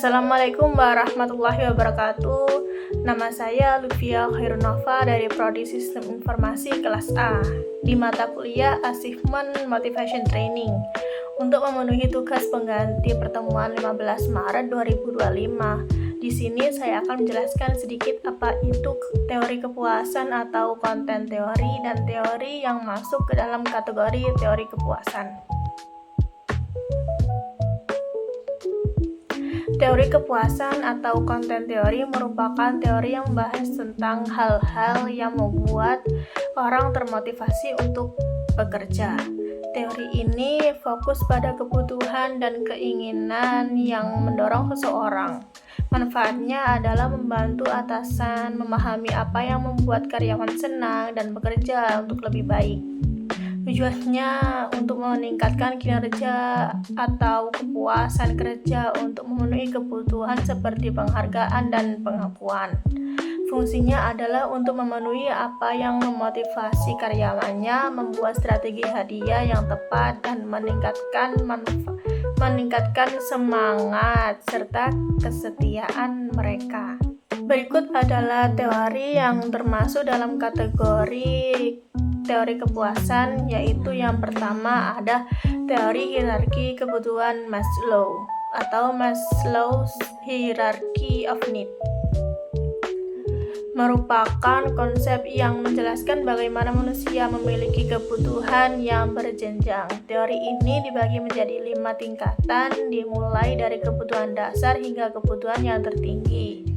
Assalamualaikum warahmatullahi wabarakatuh. Nama saya Lutfia Khairunova dari Prodi Sistem Informasi kelas A di mata kuliah Achievement Motivation Training untuk memenuhi tugas pengganti pertemuan 15 Maret 2025. Di sini saya akan menjelaskan sedikit apa itu teori kepuasan atau konten teori dan teori yang masuk ke dalam kategori teori kepuasan. Teori kepuasan atau konten teori merupakan teori yang membahas tentang hal-hal yang membuat orang termotivasi untuk bekerja. Teori ini fokus pada kebutuhan dan keinginan yang mendorong seseorang. Manfaatnya adalah membantu atasan memahami apa yang membuat karyawan senang dan bekerja untuk lebih baik. Tujuannya untuk meningkatkan kinerja atau kepuasan kerja untuk memenuhi kebutuhan seperti penghargaan dan pengakuan. Fungsinya adalah untuk memenuhi apa yang memotivasi karyawannya, membuat strategi hadiah yang tepat, dan meningkatkan semangat serta kesetiaan mereka. Berikut adalah teori yang termasuk dalam kategori teori kepuasan, yaitu yang pertama ada teori hierarki kebutuhan Maslow atau Maslow's Hierarchy of Needs. Merupakan konsep yang menjelaskan bagaimana manusia memiliki kebutuhan yang berjenjang. Teori ini dibagi menjadi 5 tingkatan, dimulai dari kebutuhan dasar hingga kebutuhan yang tertinggi.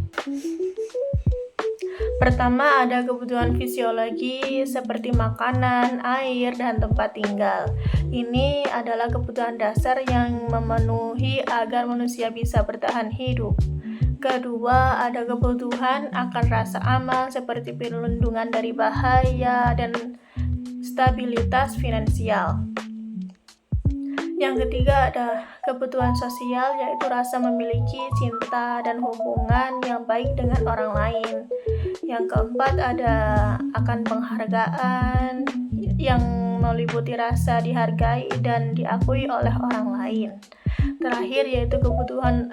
Pertama, ada kebutuhan fisiologi seperti makanan, air, dan tempat tinggal. Ini adalah kebutuhan dasar yang memenuhi agar manusia bisa bertahan hidup. Kedua, ada kebutuhan akan rasa aman seperti perlindungan dari bahaya dan stabilitas finansial. Yang ketiga, ada kebutuhan sosial, yaitu rasa memiliki cinta dan hubungan yang baik dengan orang lain. Yang keempat, ada akan penghargaan yang meliputi rasa dihargai dan diakui oleh orang lain. Terakhir, yaitu kebutuhan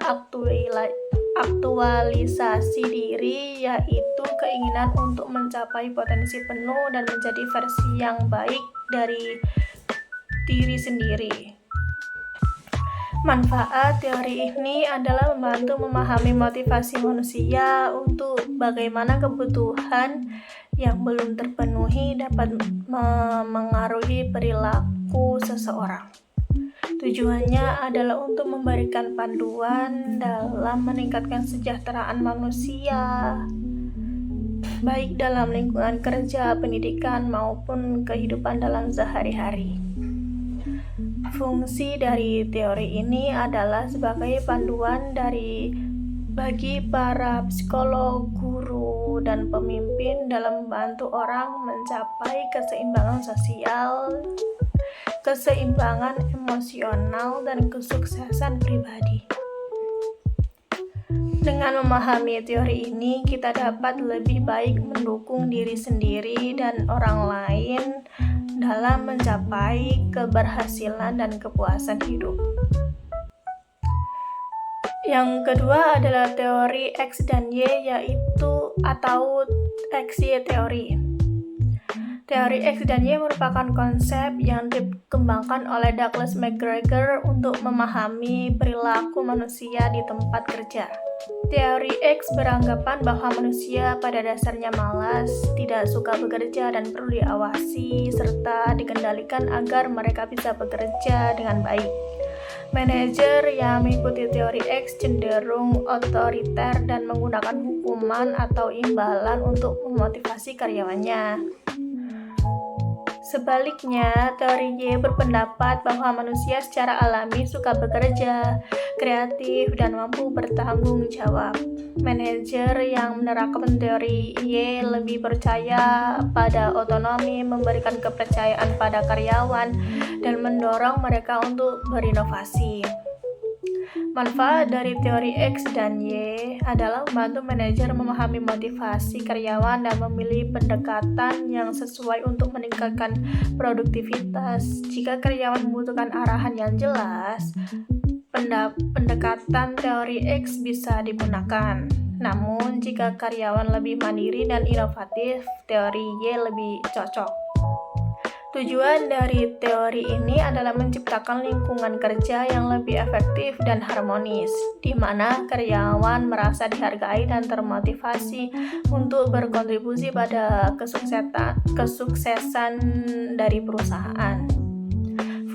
aktualisasi diri, yaitu keinginan untuk mencapai potensi penuh dan menjadi versi yang baik dari diri sendiri. Manfaat teori ini adalah membantu memahami motivasi manusia untuk bagaimana kebutuhan yang belum terpenuhi dapat memengaruhi perilaku seseorang. Tujuannya adalah untuk memberikan panduan dalam meningkatkan kesejahteraan manusia, baik dalam lingkungan kerja, pendidikan, maupun kehidupan dalam sehari-hari. Fungsi dari teori ini adalah sebagai panduan bagi para psikolog, guru, dan pemimpin dalam membantu orang mencapai keseimbangan sosial, keseimbangan emosional, dan kesuksesan pribadi. Dengan memahami teori ini, kita dapat lebih baik mendukung diri sendiri dan orang lain dalam mencapai keberhasilan dan kepuasan hidup. Yang kedua adalah teori X dan Y, atau XY teori. Teori X dan Y merupakan konsep yang dikembangkan oleh Douglas McGregor untuk memahami perilaku manusia di tempat kerja. Teori X beranggapan bahwa manusia pada dasarnya malas, tidak suka bekerja, dan perlu diawasi serta dikendalikan agar mereka bisa bekerja dengan baik. Manajer yang mengikuti teori X cenderung otoriter dan menggunakan hukuman atau imbalan untuk memotivasi karyawannya. Sebaliknya, teori Y berpendapat bahwa manusia secara alami suka bekerja, kreatif, dan mampu bertanggung jawab. Manajer yang menerapkan teori Y lebih percaya pada otonomi, memberikan kepercayaan pada karyawan, dan mendorong mereka untuk berinovasi. Manfaat dari teori X dan Y adalah membantu manajer memahami motivasi karyawan dan memilih pendekatan yang sesuai untuk meningkatkan produktivitas. Jika karyawan membutuhkan arahan yang jelas, pendekatan teori X bisa digunakan. Namun, jika karyawan lebih mandiri dan inovatif, teori Y lebih cocok. Tujuan dari teori ini adalah menciptakan lingkungan kerja yang lebih efektif dan harmonis, di mana karyawan merasa dihargai dan termotivasi untuk berkontribusi pada kesuksesan dari perusahaan.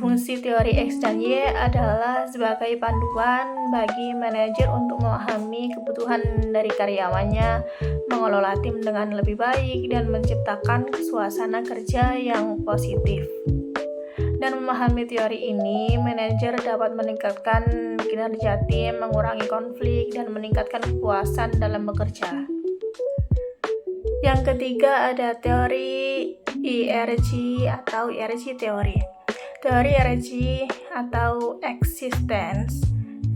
Fungsi teori X dan Y adalah sebagai panduan bagi manajer untuk memahami kebutuhan dari karyawannya, mengelola tim dengan lebih baik, dan menciptakan suasana kerja yang positif. Dan memahami teori ini, manajer dapat meningkatkan kinerja tim, mengurangi konflik, dan meningkatkan kepuasan dalam bekerja. Yang ketiga ada teori ERG atau ERG teori. Teori ERG atau Existence,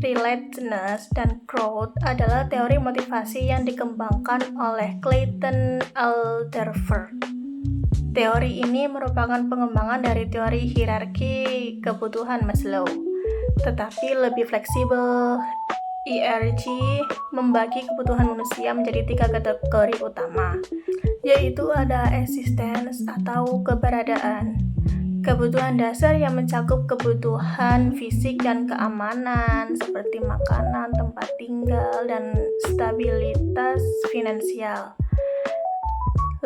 Relatedness, dan Growth adalah teori motivasi yang dikembangkan oleh Clayton Alderfer. Teori ini merupakan pengembangan dari teori hierarki kebutuhan Maslow, tetapi lebih fleksibel. ERG membagi kebutuhan manusia menjadi 3 kategori utama, yaitu ada existence atau keberadaan, kebutuhan dasar yang mencakup kebutuhan fisik dan keamanan seperti makanan, tempat tinggal, dan stabilitas finansial.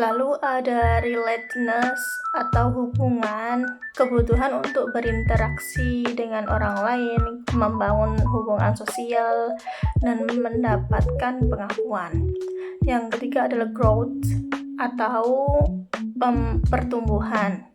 Lalu ada relatedness atau hubungan, kebutuhan untuk berinteraksi dengan orang lain, membangun hubungan sosial, dan mendapatkan pengakuan. Yang ketiga adalah growth atau pertumbuhan,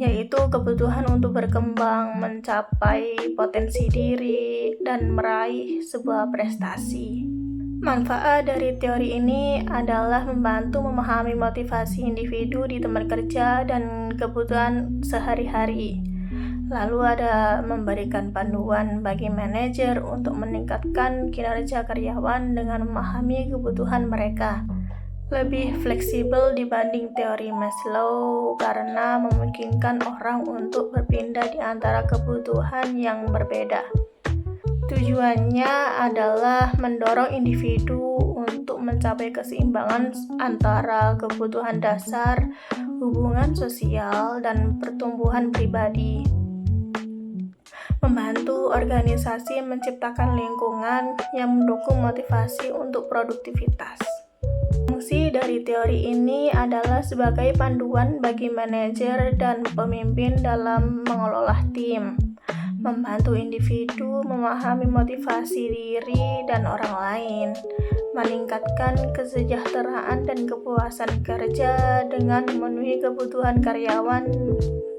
yaitu kebutuhan untuk berkembang, mencapai potensi diri, dan meraih sebuah prestasi. Manfaat dari teori ini adalah membantu memahami motivasi individu di tempat kerja dan kebutuhan sehari-hari. Lalu ada memberikan panduan bagi manajer untuk meningkatkan kinerja karyawan dengan memahami kebutuhan mereka. Lebih fleksibel dibanding teori Maslow karena memungkinkan orang untuk berpindah di antara kebutuhan yang berbeda. Tujuannya adalah mendorong individu untuk mencapai keseimbangan antara kebutuhan dasar, hubungan sosial, dan pertumbuhan pribadi. Membantu organisasi menciptakan lingkungan yang mendukung motivasi untuk produktivitas. Fungsi dari teori ini adalah sebagai panduan bagi manajer dan pemimpin dalam mengelola tim, membantu individu memahami motivasi diri dan orang lain, meningkatkan kesejahteraan dan kepuasan kerja dengan memenuhi kebutuhan karyawan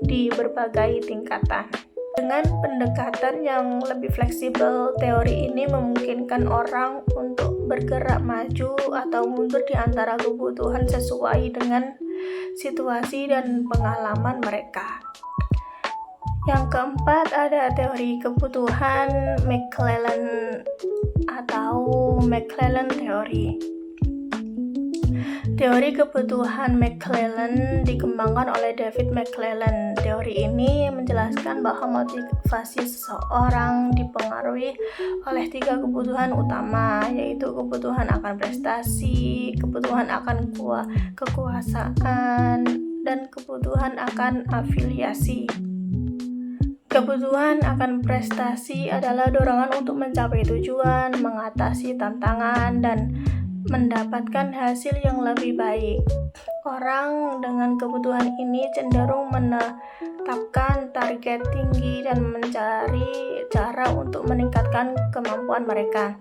di berbagai tingkatan. Dengan pendekatan yang lebih fleksibel, teori ini memungkinkan orang untuk bergerak maju atau mundur di antara kebutuhan sesuai dengan situasi dan pengalaman mereka. Yang keempat ada teori kebutuhan McClellan atau McClellan teori. Teori kebutuhan McClellan dikembangkan oleh David McClellan. Teori ini menjelaskan bahwa motivasi seseorang dipengaruhi oleh 3 kebutuhan utama, yaitu kebutuhan akan prestasi, kebutuhan akan kekuasaan, dan kebutuhan akan afiliasi. Kebutuhan akan prestasi adalah dorongan untuk mencapai tujuan, mengatasi tantangan, dan mendapatkan hasil yang lebih baik. Orang dengan kebutuhan ini cenderung menetapkan target tinggi dan mencari cara untuk meningkatkan kemampuan mereka.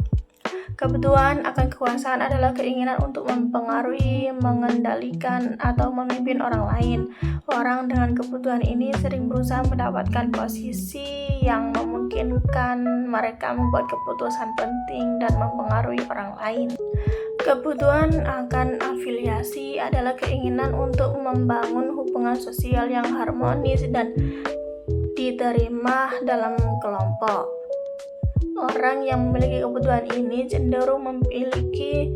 Kebutuhan akan kekuasaan adalah keinginan untuk mempengaruhi, mengendalikan, atau memimpin orang lain. Orang dengan kebutuhan ini sering berusaha mendapatkan posisi yang memungkinkan mereka membuat keputusan penting dan mempengaruhi orang lain. Kebutuhan akan afiliasi adalah keinginan untuk membangun hubungan sosial yang harmonis dan diterima dalam kelompok. Orang yang memiliki kebutuhan ini cenderung memiliki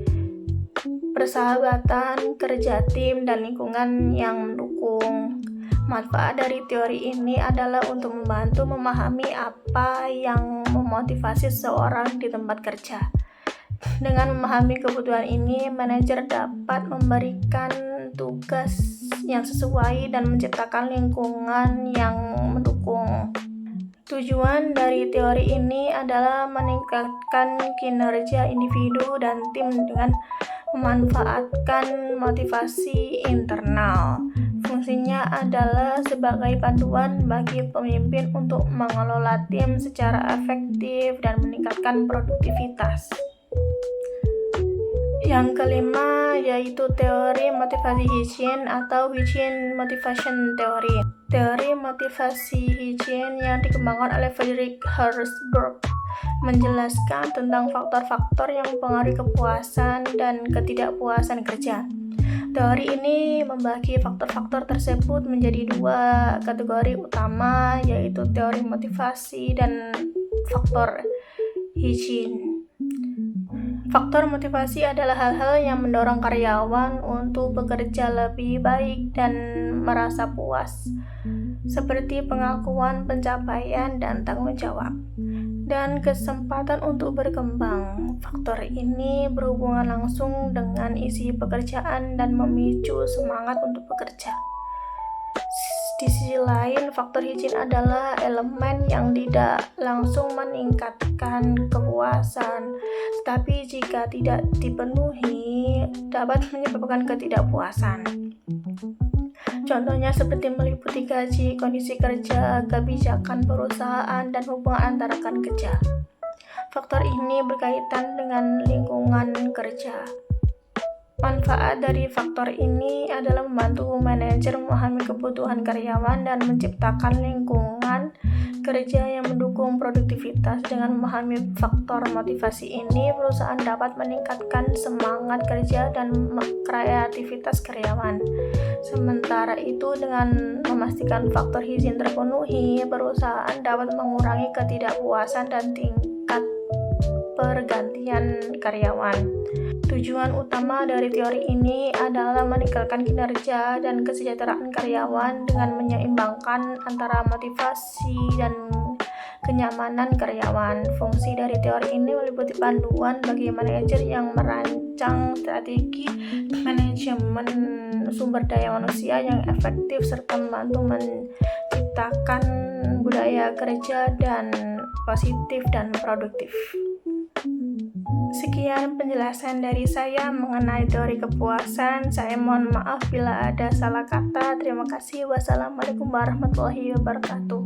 persahabatan, kerja tim, dan lingkungan yang mendukung. Manfaat dari teori ini adalah untuk membantu memahami apa yang memotivasi seseorang di tempat kerja. Dengan memahami kebutuhan ini, manajer dapat memberikan tugas yang sesuai dan menciptakan lingkungan yang mendukung. Tujuan dari teori ini adalah meningkatkan kinerja individu dan tim dengan memanfaatkan motivasi internal. Fungsinya adalah sebagai panduan bagi pemimpin untuk mengelola tim secara efektif dan meningkatkan produktivitas. Yang kelima yaitu teori motivasi Hitchin atau Hitchin Motivation Theory. Teori motivasi Hitchin yang dikembangkan oleh Frederick Herzberg menjelaskan tentang faktor-faktor yang mempengaruhi kepuasan dan ketidakpuasan kerja. Teori ini membagi faktor-faktor tersebut menjadi dua kategori utama, yaitu teori motivasi dan faktor Hitchin. Faktor motivasi adalah hal-hal yang mendorong karyawan untuk bekerja lebih baik dan merasa puas, seperti pengakuan pencapaian dan tanggung jawab, dan kesempatan untuk berkembang. Faktor ini berhubungan langsung dengan isi pekerjaan dan memicu semangat untuk bekerja. Di sisi lain, faktor Hitchin adalah elemen yang tidak langsung meningkatkan kepuasan, tetapi jika tidak dipenuhi dapat menyebabkan ketidakpuasan. Contohnya seperti meliputi gaji, kondisi kerja, kebijakan perusahaan, dan hubungan antara rekan kerja. Faktor ini berkaitan dengan lingkungan kerja. Manfaat dari faktor ini adalah membantu manajer memahami kebutuhan karyawan dan menciptakan lingkungan kerja yang mendukung produktivitas. Dengan memahami faktor motivasi ini, perusahaan dapat meningkatkan semangat kerja dan kreativitas karyawan. Sementara itu, dengan memastikan faktor Hitchin terpenuhi, perusahaan dapat mengurangi ketidakpuasan dan tingkat pergantian karyawan. Tujuan utama dari teori ini adalah meningkatkan kinerja dan kesejahteraan karyawan dengan menyeimbangkan antara motivasi dan kenyamanan karyawan. Fungsi dari teori ini meliputi panduan bagi manajer yang merancang strategi manajemen sumber daya manusia yang efektif serta membantu menciptakan budaya kerja dan positif dan produktif. Sekian penjelasan dari saya mengenai teori kepuasan. Saya mohon maaf bila ada salah kata. Terima kasih. Wassalamualaikum warahmatullahi wabarakatuh.